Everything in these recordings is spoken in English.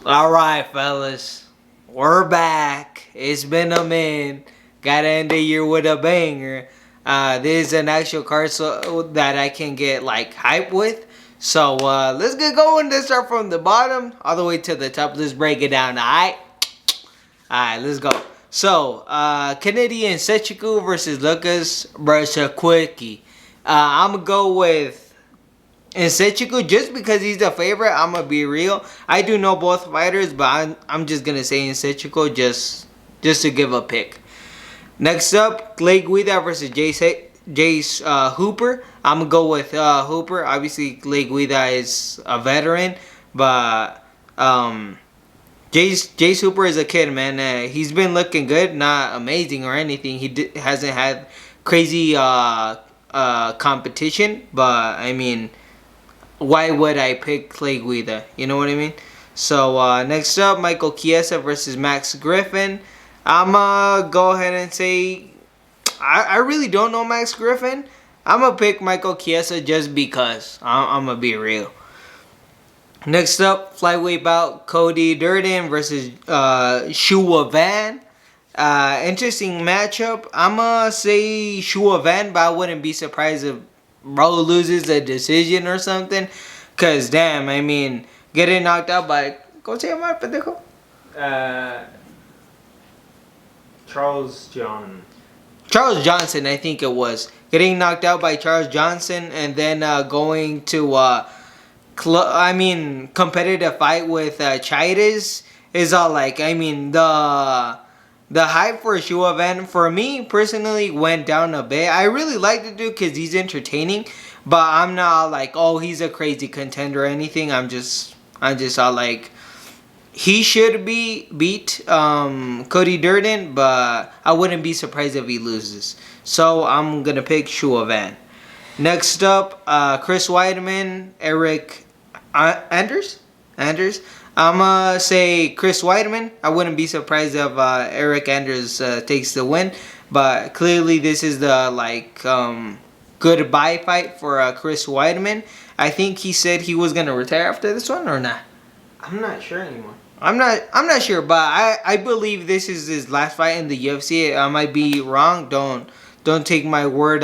Alright, fellas. We're back. It's been a minute. Gotta end the year with a banger. This is an actual card that I can get like hype with. So let's get going. Let's start from the bottom all the way to the top. Let's break it down, alright? Alright, let's go. So, Canadian Sechiku versus Lucas Brashakwicki. I'm gonna go with and Sechiku, just because he's the favorite, I'm gonna be real. I do know both fighters, but I'm just gonna say Sechiku just to give a pick. Next up, Clay Guida versus Jace Hooper. I'm gonna go with Hooper. Obviously, Clay Guida is a veteran, but Jace Hooper is a kid, man. He's been looking good, not amazing or anything. Hasn't had crazy competition, but I mean, why would I pick Clay Guida? You know what I mean? So next up, Michael Chiesa versus Max Griffin. I'ma go ahead and say I really don't know Max Griffin. I'm gonna pick Michael Chiesa just because. I'm gonna be real. Next up, flyweight bout, Cody Durden versus Shua Van. Interesting matchup. I'ma say Shua Van, but I wouldn't be surprised if bro loses a decision or something. Cause damn, I mean, getting knocked out by ¿cómo se llama, pendejo? Charles Johnson, I think it was. Getting knocked out by Charles Johnson and then going to competitive fight with Chidas is all like, I mean, the hype for Shua Van, for me personally, went down a bit. I really like the dude because he's entertaining, but I'm not like, oh, he's a crazy contender or anything. I'm just all like, he should beat Cody Durden, but I wouldn't be surprised if he loses. So I'm gonna pick Shua Van. Next up, Chris Weidman, Eric Anders. I'ma say Chris Weidman. I wouldn't be surprised if Eric Anders takes the win, but clearly this is the goodbye fight for Chris Weidman. I think he said he was gonna retire after this one or not. I'm not sure anymore. I'm not sure, but I believe this is his last fight in the UFC. I might be wrong. Don't take my word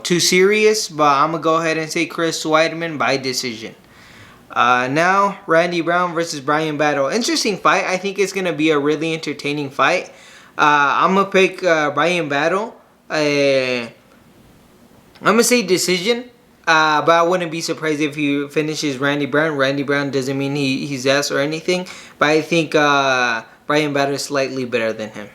too serious, but I'm gonna go ahead and say Chris Weidman by decision. Now, Randy Brown versus Brian Battle. Interesting fight. I think it's going to be a really entertaining fight. I'm going to pick Brian Battle. I'm going to say decision. But I wouldn't be surprised if he finishes Randy Brown. Randy Brown doesn't mean he's ass or anything. But I think Brian Battle is slightly better than him.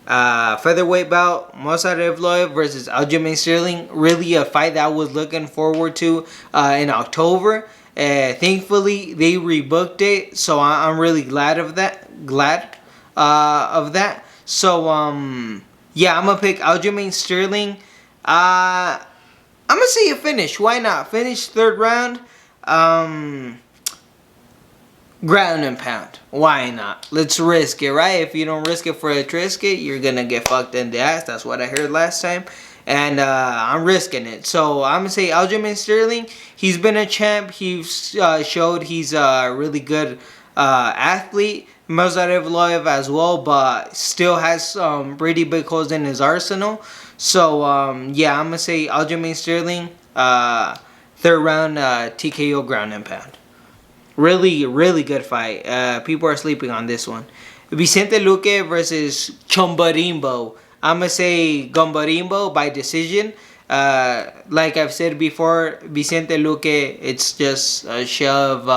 Featherweight bout, Movsar Evloev versus Aljamain Sterling. Really a fight that I was looking forward to in October. Thankfully, they rebooked it, so I'm really glad of that. So yeah, I'm gonna pick Aljamain Sterling. I'm gonna say a finish. Why not? Finish third round. Ground and pound. Why not? Let's risk it, right? If you don't risk it for a trisket, you're gonna get fucked in the ass. That's what I heard last time. And I'm risking it. So I'm going to say Aljamain Sterling. He's been a champ. He's showed he's a really good athlete. Movsar Evloev as well, but still has some pretty big holes in his arsenal. So, yeah, I'm going to say Aljamain Sterling. Third round TKO ground and pound. Really, really good fight. People are sleeping on this one. Vicente Luque versus Chombarimbo. I'm going to say Gombarimbo by decision. Like I've said before, Vicente Luque, it's just a shell of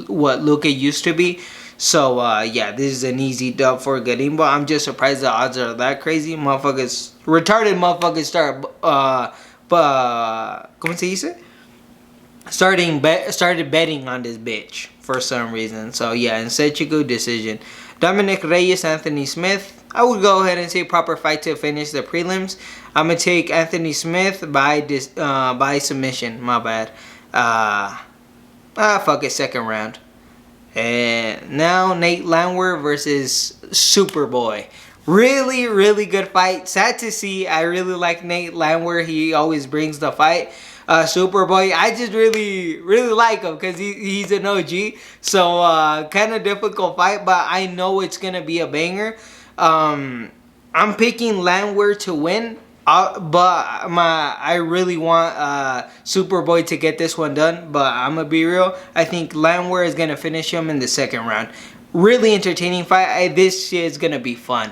what Luque used to be. So, yeah, this is an easy dub for Garimbo. I'm just surprised the odds are that crazy. Retarded motherfuckers start, ¿cómo se dice? Started betting on this bitch for some reason. So, yeah, in Sechiku decision. Dominic Reyes, Anthony Smith. I would go ahead and say proper fight to finish the prelims. I'm gonna take Anthony Smith by submission. My bad. Fuck it, second round. And now Nate Landwehr versus Superboy. Really, really good fight. Sad to see. I really like Nate Landwehr. He always brings the fight. Superboy. I just really like him because he's an OG. So kind of difficult fight, but I know it's gonna be a banger. I'm picking Landwehr to win. But I really want Superboy to get this one done. But I'm gonna be real. I think Landwehr is gonna finish him in the second round. Really entertaining fight. This shit is gonna be fun.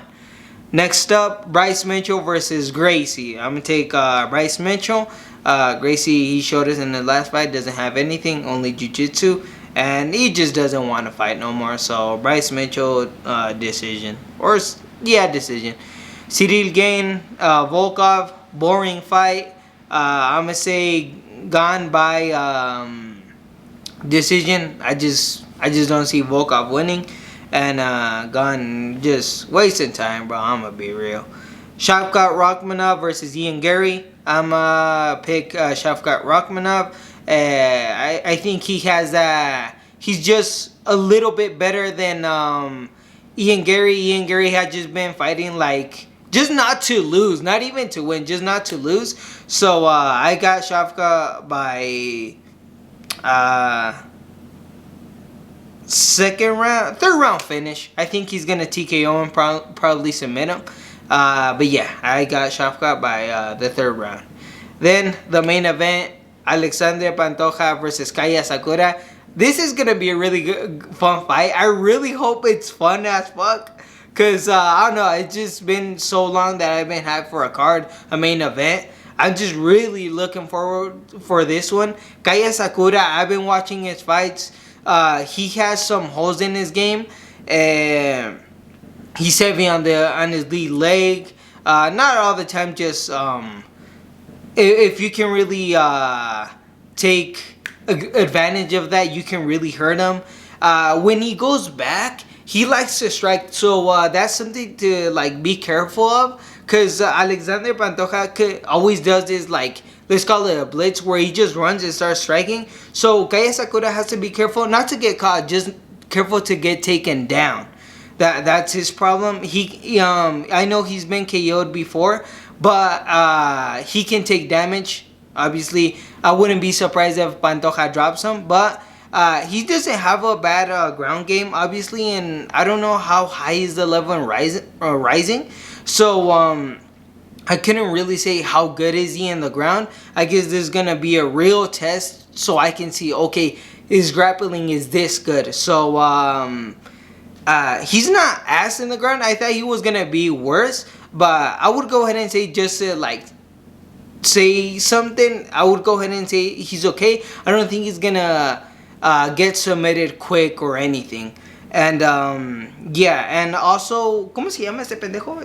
Next up, Bryce Mitchell versus Gracie. I'm gonna take Bryce Mitchell. Gracie, he showed us in the last fight, doesn't have anything, only jiu-jitsu, and he just doesn't want to fight no more. So Bryce Mitchell, decision, or yeah, decision. Cyril Gain, Volkov, boring fight. I'm gonna say gone by decision. I just don't see Volkov winning, and gone just wasting time, bro. I'm gonna be real. Shavkat Rakhmonov versus Ian Gary. I'm pick Shavkat Rakhmonov. I think he has he's just a little bit better than Ian Gary. Ian Gary had just been fighting like just not to lose, not even to win, just not to lose. So I got Shavkat by third round finish. I think he's gonna TKO him, probably submit him. But yeah, I got Shavkat by the third round. Then the main event, Alexander Pantoja versus Kaya Sakura. This is gonna be a really good, fun fight. I really hope it's fun as fuck. Cause I don't know, it's just been so long that I've been hyped for a main event. I'm just really looking forward for this one. Kaya Sakura, I've been watching his fights. He has some holes in his game, and he's heavy on his lead leg. Not all the time, just if you can really take advantage of that, you can really hurt him. When he goes back, he likes to strike, so that's something to like be careful of. Cause Alexander Pantoja always does this, like, let's call it a blitz, where he just runs and starts striking. So Kaya Sakura has to be careful not to get caught, just careful to get taken down. That's his problem. I know he's been KO'd before, but he can take damage. Obviously, I wouldn't be surprised if Pantoja drops him, but he doesn't have a bad ground game, obviously, and I don't know how high is the level in rising. So I couldn't really say how good is he in the ground. I guess there's gonna be a real test so I can see, okay, his grappling is this good. So he's not ass in the ground. I thought he was gonna be worse, but I would go ahead and say, just to like say something, I would go ahead and say he's okay. I don't think he's gonna get submitted quick or anything. And yeah, and also, ¿cómo se llama este pendejo?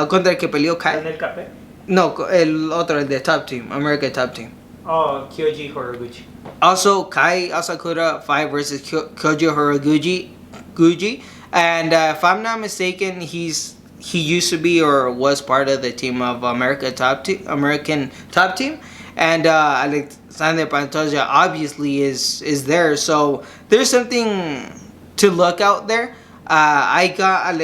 Contra el que peleó Kai. ¿En el café? No, el otro, el de Top Team, America Top Team. Oh, Kyoji Horiguchi. Also, Kai Asakura fight versus Kyoji Horiguchi. And if I'm not mistaken, he used to be or was part of the team of American Top Team. And Alexander Pantoja obviously is there. So there's something to look out there. I got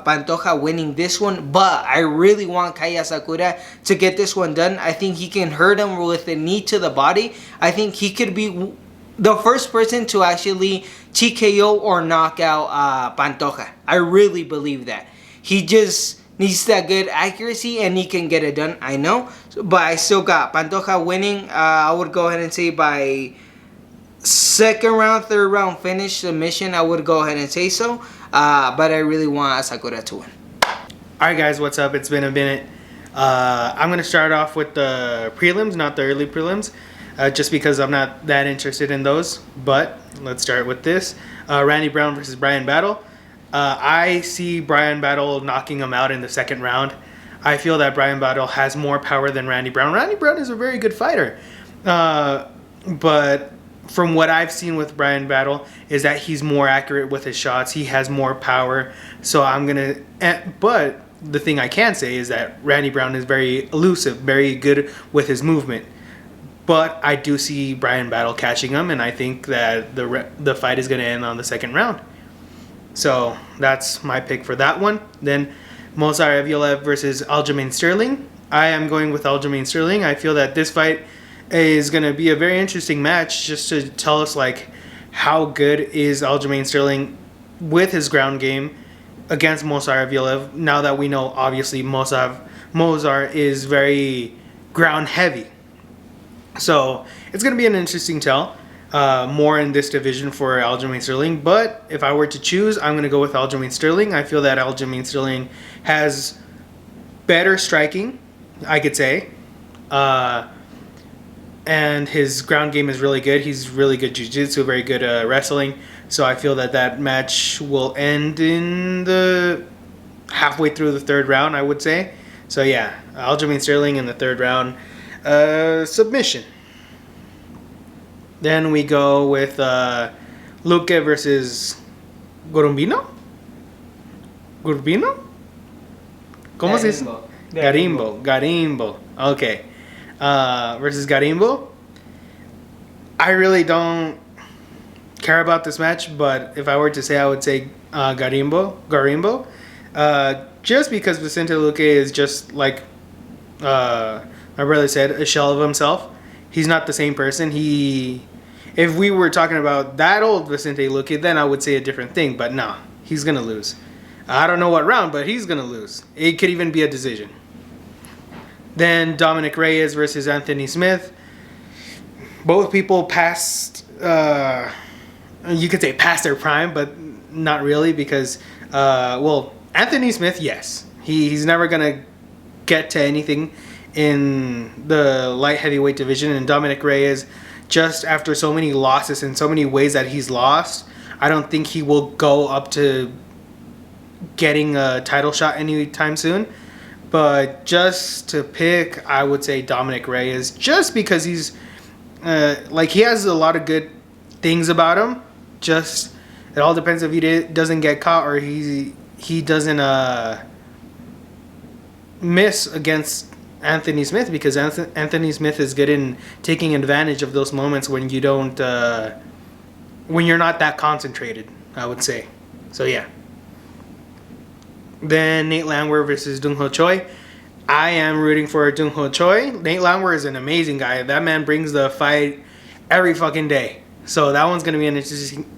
Pantoja winning this one, but I really want Kaya Sakura to get this one done. I think he can hurt him with a knee to the body. I think he could be the first person to actually TKO or knock out Pantoja. I really believe that. He just needs that good accuracy and he can get it done, I know. But I still got Pantoja winning. I would go ahead and say by second round, third round finish submission, I would go ahead and say so. But I really want Sakura to win. Alright guys, what's up? It's been a minute. I'm going to start off with the prelims, not the early prelims. Just because I'm not that interested in those. But let's start with this. Randy Brown versus Bryan Battle. I see Bryan Battle knocking him out in the second round. I feel that Bryan Battle has more power than Randy Brown. Randy Brown is a very good fighter. But from what I've seen with Bryan Battle is that he's more accurate with his shots. He has more power. So I'm going to... But the thing I can say is that Randy Brown is very elusive, very good with his movement. But I do see Bryan Battle catching him, and I think that the fight is going to end on the second round. So that's my pick for that one. Then Movsar Evloev versus Aljamain Sterling. I am going with Aljamain Sterling. I feel that this fight is going to be a very interesting match, just to tell us like how good is Aljamain Sterling with his ground game against Movsar Evloev. Now that we know, obviously, Movsar is very ground heavy. So it's going to be an interesting tell. More in this division for Aljamain Sterling. But if I were to choose, I'm going to go with Aljamain Sterling. I feel that Aljamain Sterling has better striking, I could say. And his ground game is really good. He's really good jiu-jitsu, very good wrestling. So I feel that that match will end in the halfway through the third round, I would say. So yeah, Aljamain Sterling in the third round. Submission. Then we go with Luque versus Gorumbino? ¿Gurbino? ¿Cómo se dice? Garimbo. Okay. Versus Garimbo. I really don't care about this match, but if I were to say, I would say Garimbo. Just because Vicente Luque is just like my brother said, a shell of himself. He's not the same person. If we were talking about that old Vicente Luque, then I would say a different thing. But no, he's gonna lose. I don't know what round, but he's gonna lose. It could even be a decision. Then Dominic Reyes versus Anthony Smith. Both people passed. You could say past their prime, but not really because, Anthony Smith, yes, he's never gonna get to anything in the light heavyweight division. And Dominic Reyes, just after so many losses and so many ways that he's lost, I don't think he will go up to getting a title shot anytime soon. But just to pick, I would say Dominic Reyes, just because he's he has a lot of good things about him. Just it all depends if he doesn't get caught or he doesn't miss against Anthony Smith, because Anthony Smith is good in taking advantage of those moments when you don't when you're not that concentrated, I would say. So yeah. Then Nate Landwehr versus Dong Ho Choi. I am rooting for Dong Ho Choi. Nate Landwehr is an amazing guy. That man brings the fight every fucking day. So that one's going to be an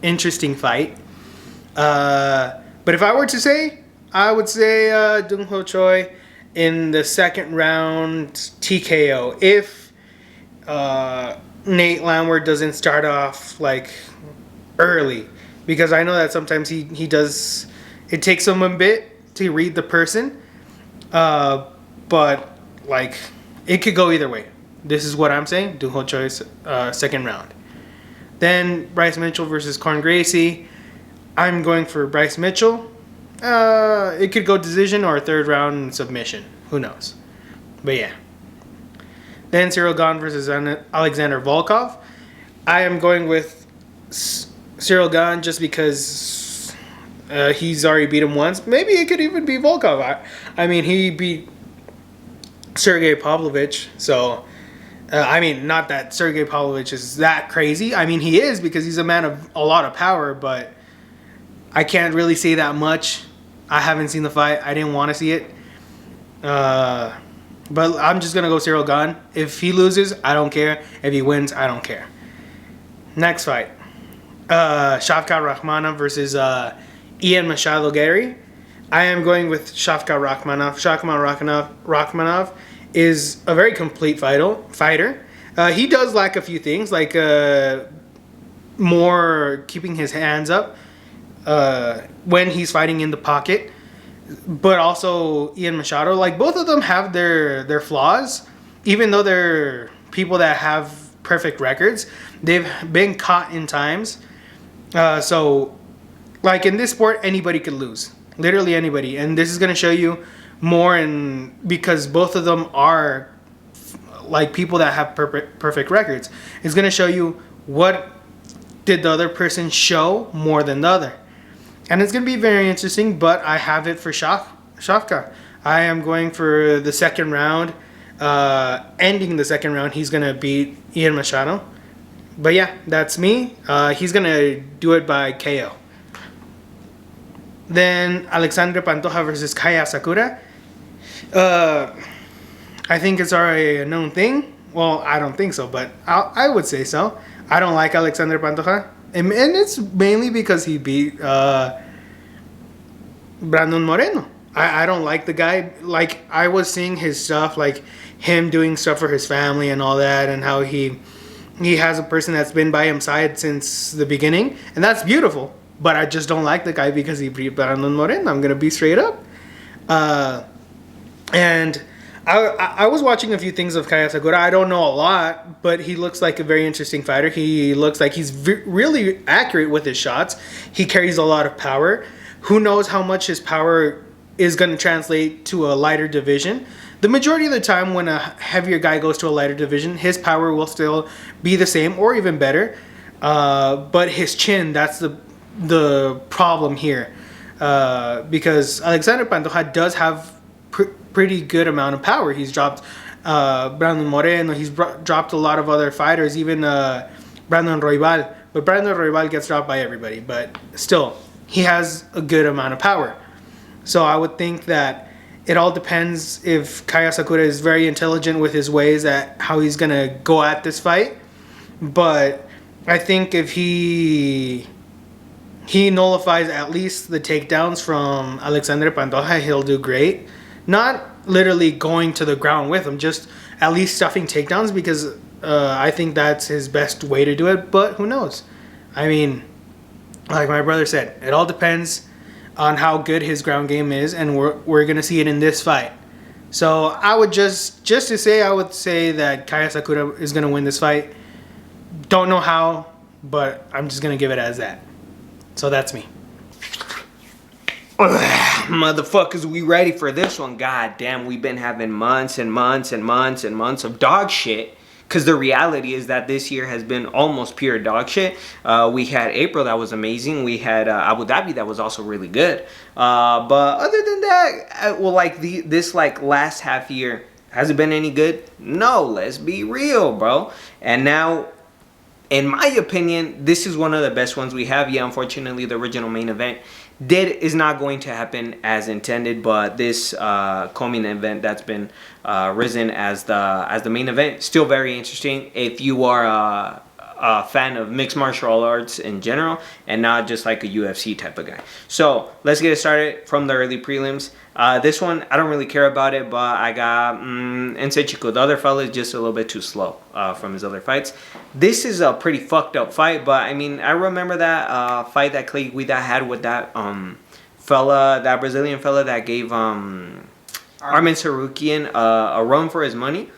interesting fight. But if I were to say, I would say Dong Ho Choi in the second round TKO. If Nate Landwehr doesn't start off like early. Because I know that sometimes he does, it takes him a bit to read the person. But like it could go either way. This is what I'm saying. Dong Ho Choi's second round. Then Bryce Mitchell versus Corn Gracie. I'm going for Bryce Mitchell. It could go decision or third round submission. Who knows? But yeah. Then Cyril Gane versus Alexander Volkov. I am going with Cyril Gane just because he's already beat him once. Maybe it could even be Volkov. I mean, he beat Sergey Pavlovich. So, not that Sergey Pavlovich is that crazy. I mean, he is because he's a man of a lot of power, but I can't really say that much. I haven't seen the fight. I didn't want to see it. But I'm just going to go Cyril Gane. If he loses, I don't care. If he wins, I don't care. Next fight. Shavkat Rakhmonov versus Ian Machado Gary. I am going with Shavkat Rakhmonov. Shavkat Rakhmonov is a very complete fighter. He does lack a few things, like more keeping his hands up when he's fighting in the pocket. But also Ian Machado, like both of them have their flaws. Even though they're people that have perfect records, they've been caught in times. So, like in this sport, anybody could lose. Literally anybody. And this is going to show you more because both of them are like people that have perfect records. It's going to show you what did the other person show more than the other. And it's going to be very interesting, but I have it for Shavkat. I am going for the second round. Ending the second round, he's going to beat Ian Machado. But yeah, that's me. He's going to do it by KO. Then Alexandre Pantoja versus Kaya Sakura. I think it's already a known thing. Well, I don't think so, but I would say so. I don't like Alexander Pantoja. And it's mainly because he beat Brandon Moreno. I don't like the guy. Like, I was seeing his stuff, like him doing stuff for his family and all that, and how he has a person that's been by his side since the beginning, and that's beautiful. But I just don't like the guy because he beat Brandon Moreno. I'm gonna be straight up. And I was watching a few things of Kaya Sakura. I don't know a lot, but he looks like a very interesting fighter. He looks like he's really accurate with his shots. He carries a lot of power. Who knows how much his power is going to translate to a lighter division. The majority of the time when a heavier guy goes to a lighter division, his power will still be the same or even better. But his chin, that's the problem here. Because Alexander Pantoja does have pretty good amount of power. He's dropped Brandon Moreno. He's dropped a lot of other fighters, even Brandon Roybal. But Brandon Roybal gets dropped by everybody. But still, he has a good amount of power. So I would think that it all depends if Kaya Sakura is very intelligent with his ways at how he's going to go at this fight. But I think if he nullifies at least the takedowns from Alexander Pantoja, he'll do great. Not literally going to the ground with him, just at least stuffing takedowns, because I think that's his best way to do it. But who knows? I mean, like my brother said, it all depends on how good his ground game is, and we're gonna see it in this fight. So I would just to say, I would say that Kaya Sakura is gonna win this fight. Don't know how, but I'm just gonna give it as that. So that's me. Motherfuckers, we ready for this one. God damn, we've been having months and months and months and months of dog shit. Because the reality is that this year has been almost pure dog shit. We had April, that was amazing. We had Abu Dhabi, that was also really good. But other than that, well, like this like last half year, has it been any good? No, let's be real, bro. And now, in my opinion, this is one of the best ones we have. Yeah, unfortunately, the original main event is not going to happen as intended, but this co-main event that's been risen as the main event, still very interesting. If you are a fan of mixed martial arts in general and not just like a UFC type of guy. So let's get it started from the early prelims. This one, I don't really care about it, but I got Ensei Chico. The other fella is just a little bit too slow from his other fights. This is a pretty fucked up fight, but I mean, I remember that fight that Clay Guida had with that fella, that Brazilian fella that gave Armin Sarukian a run for his money.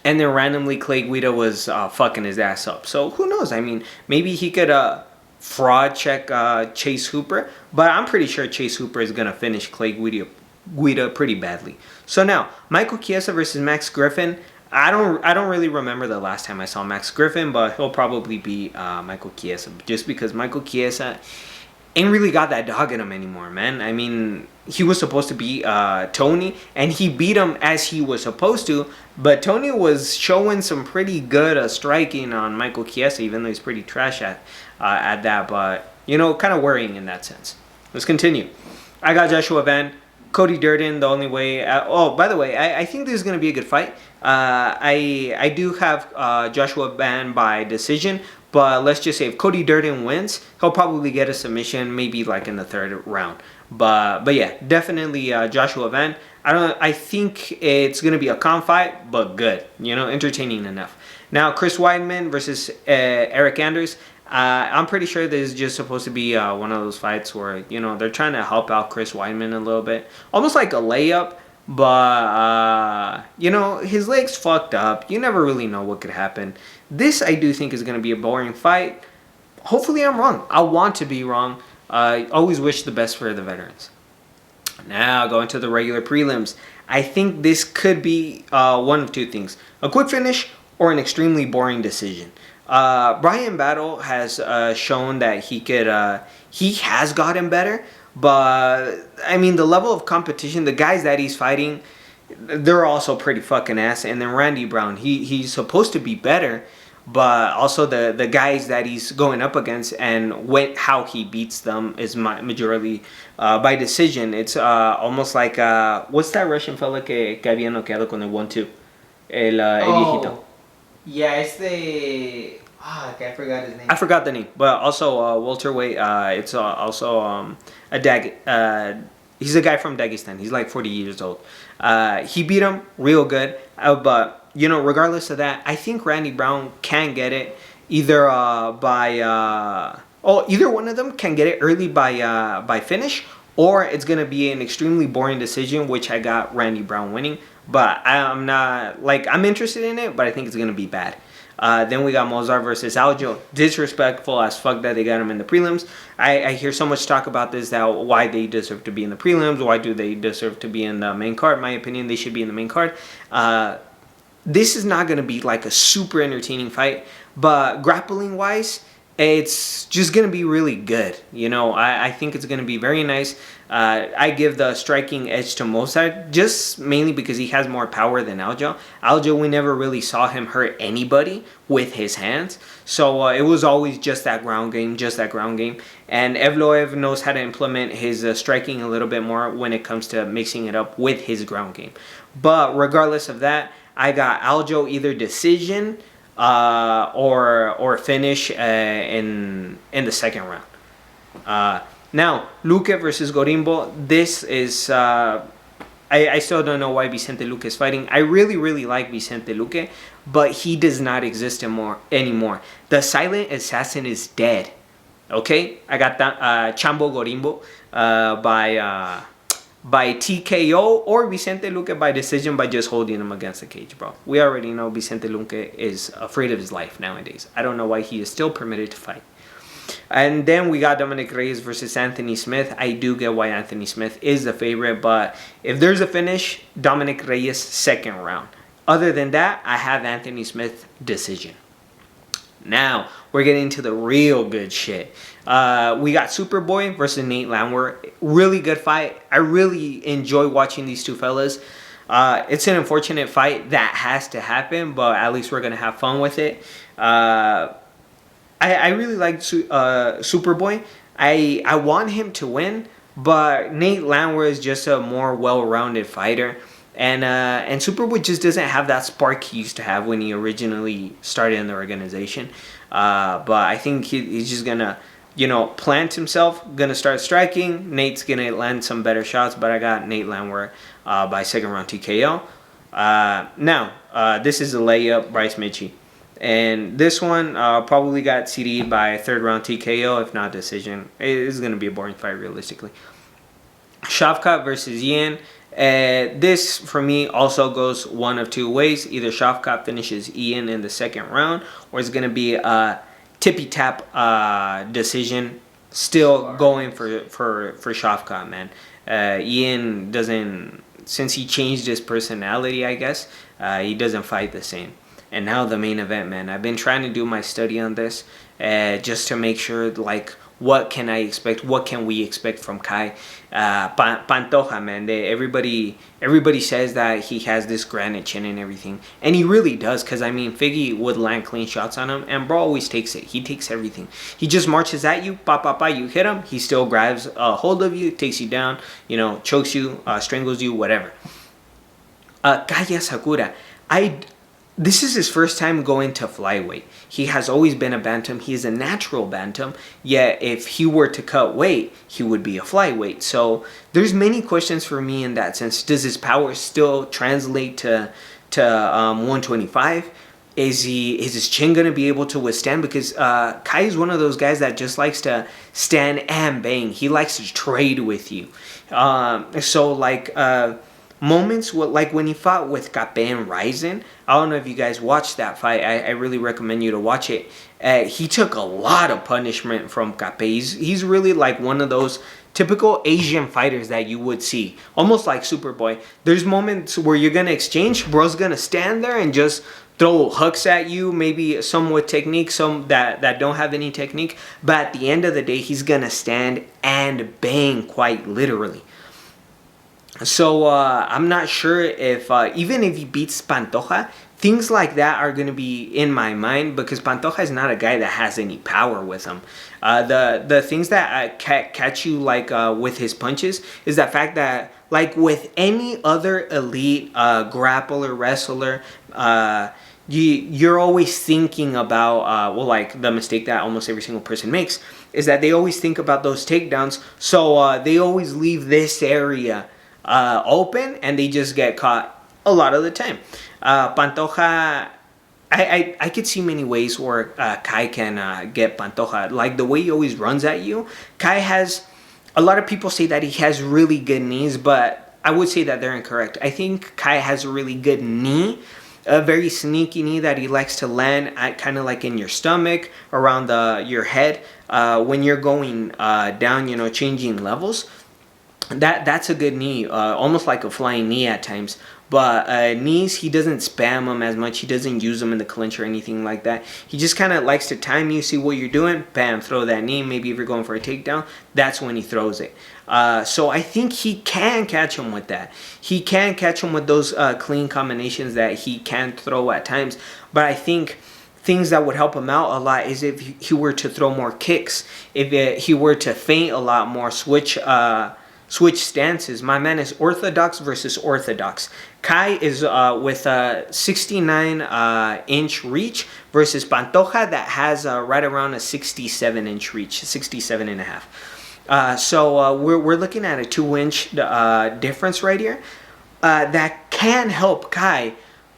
And then randomly Clay Guida was fucking his ass up. So who knows? I mean, maybe he could fraud check Chase Hooper. But I'm pretty sure Chase Hooper is going to finish Clay Guida pretty badly. So now, Michael Chiesa versus Max Griffin. I don't really remember the last time I saw Max Griffin, but he'll probably be Michael Chiesa. Just because Michael Chiesa ain't really got that dog in him anymore, man. I mean, he was supposed to be Tony, and he beat him as he was supposed to, but Tony was showing some pretty good striking on Michael Chiesa, even though he's pretty trash at that, but, you know, kind of worrying in that sense. Let's continue. I got Joshua Van, Cody Durden, the only way... oh, by the way, I think this is going to be a good fight. I do have Joshua Van by decision, but let's just say if Cody Durden wins, he'll probably get a submission, maybe like in the third round. But yeah, definitely Joshua Van. I think it's gonna be a calm fight, but good. You know, entertaining enough. Now Chris Weidman versus Eric Anders. I'm pretty sure this is just supposed to be one of those fights where, you know, they're trying to help out Chris Weidman a little bit, almost like a layup. But, you know, his leg's fucked up. You never really know what could happen. This, I do think, is going to be a boring fight. Hopefully I'm wrong. I want to be wrong. I always wish the best for the veterans. Now, going to the regular prelims. I think this could be one of two things. A quick finish or an extremely boring decision. Brian Battle has shown that he has gotten better. But, I mean, the level of competition, the guys that he's fighting, they're also pretty fucking ass. And then Randy Brown, he's supposed to be better. but also the guys that he's going up against and how he beats them is majority by decision. It's almost like what's that Russian fella que había noqueado con el 1-2? El viejito. Yeah, it's the... I forgot his name. I forgot the name, but also welterweight. It's also he's a guy from Dagestan. He's like 40 years old. He beat him real good, but regardless of that, I think Randy Brown can get it either either one of them can get it early by finish, or it's gonna be an extremely boring decision, which I got Randy Brown winning. But I'm not I'm interested in it, but I think it's gonna be bad. Then we got Mozart versus Aljo. Disrespectful as fuck that they got him in the prelims. I hear so much talk about this, that why they deserve to be in the prelims, why do they deserve to be in the main card. In my opinion, they should be in the main card. This is not going to be like a super entertaining fight, but grappling wise, it's just going to be really good. I think it's going to be very nice. I give the striking edge to Mozart just mainly because he has more power than Aljo. Aljo, we never really saw him hurt anybody with his hands. So it was always just that ground game. And Evloev knows how to implement his striking a little bit more when it comes to mixing it up with his ground game. But regardless of that, I got Aljo either decision or finish in the second round. Now, Luque versus Gorimbo. This is I still don't know why Vicente Luque is fighting. I really, really like Vicente Luque, but he does not exist anymore. The silent assassin is dead. Okay, I got that Chambo Gorimbo by TKO, or Vicente Luque by decision by just holding him against the cage, bro. We already know Vicente Luque is afraid of his life nowadays. I don't know why he is still permitted to fight. And then we got Dominic Reyes versus Anthony Smith. I do get why Anthony Smith is the favorite, but if there's a finish, Dominic Reyes second round. Other than that, I have Anthony Smith decision. Now, we're getting to the real good shit. We got Superboy versus Nate Landwehr. Really good fight. I really enjoy watching these two fellas. It's an unfortunate fight that has to happen, but at least we're going to have fun with it. I really like Superboy. I want him to win, but Nate Landwehr is just a more well-rounded fighter. And Superboy just doesn't have that spark he used to have when he originally started in the organization. But I think he's just going to, plant himself, going to start striking. Nate's going to land some better shots, but I got Nate Landwehr by second round TKO. Now, this is a layup, Bryce Mitchie. And this one probably got CD'd by third round TKO, if not decision. It's going to be a boring fight, realistically. Shavkat versus Ian. This, for me, also goes one of two ways. Either Shavkat finishes Ian in the second round, or it's going to be a tippy-tap decision. Still going for Shavkat, man. Ian doesn't... Since he changed his personality, I guess, he doesn't fight the same. And now the main event, man. I've been trying to do my study on this just to make sure, what can I expect? What can we expect from Kai? Pantoja, man. Everybody says that he has this granite chin and everything. And he really does, because, Figgy would land clean shots on him, and bro always takes it. He takes everything. He just marches at you, you hit him, he still grabs a hold of you, takes you down, chokes you, strangles you, whatever. Kaya Sakura. This is his first time going to flyweight. He has always been a bantam. He is a natural bantam. Yet, if he were to cut weight, he would be a flyweight. So, there's many questions for me in that sense. Does his power still translate to 125? Is his chin going to be able to withstand? Because Kai is one of those guys that just likes to stand and bang. He likes to trade with you. Moments like when he fought with Cape and Rizin. I don't know if you guys watched that fight. I really recommend you to watch it. He took a lot of punishment from Cape. He's really like one of those typical Asian fighters that you would see. Almost like Superboy. There's moments where you're going to exchange. Bro's going to stand there and just throw hooks at you. Maybe some with technique, some that don't have any technique. But at the end of the day, he's going to stand and bang quite literally. So, I'm not sure if, even if he beats Pantoja, things like that are going to be in my mind because Pantoja is not a guy that has any power with him. The things that catch you like with his punches is the fact that like with any other elite grappler wrestler, you're always thinking about well, like the mistake that almost every single person makes is that they always think about those takedowns, so they always leave this area open and they just get caught a lot of the time. Pantoja, I could see many ways where Kai can get Pantoja. Like the way he always runs at you. Kai has, a lot of people say that he has really good knees, but I would say that they're incorrect. I think Kai has a really good knee, a very sneaky knee that he likes to land at, kind of like in your stomach, around your head, when you're going down, you know, changing levels. That's a good knee, almost like a flying knee at times. But knees, he doesn't spam them as much. He doesn't use them in the clinch or anything like that. He just kind of likes to time you, see what you're doing, bam, throw that knee. Maybe if you're going for a takedown, that's when he throws it. So I think he can catch him with that. He can catch him with those clean combinations that he can throw at times. But I think things that would help him out a lot is if he were to throw more kicks, if he were to feint a lot more, switch stances. My man is orthodox versus orthodox. Kai is with a 69-inch reach versus Pantoja that has right around a 67-inch reach, 67 and a half. So we're looking at a 2-inch difference right here that can help Kai.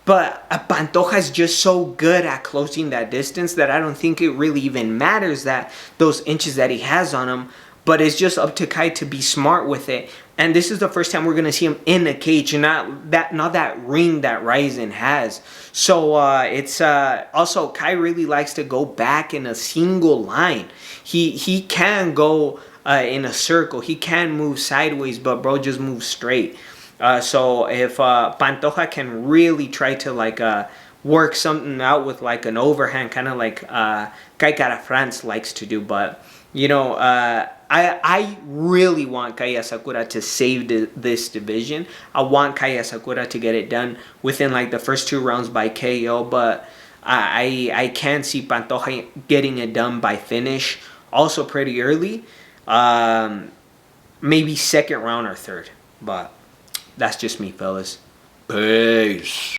But Pantoja is just so good at closing that distance that I don't think it really even matters that those inches that he has on him. But it's just up to Kai to be smart with it. And this is the first time we're going to see him in a cage, and not that ring that Rizin has. So it's also Kai really likes to go back in a single line. He can go in a circle. He can move sideways, but bro just moves straight. So if Pantoja can really try to like work something out with like an overhand, kind of like Kai Cara France likes to do, but you know, I really want Kaya Sakura to save this division. I want Kaya Sakura to get it done within like the first 2 rounds by KO, but I can see Pantoja getting it done by finish also pretty early. Maybe second round or third, but that's just me, fellas. Peace.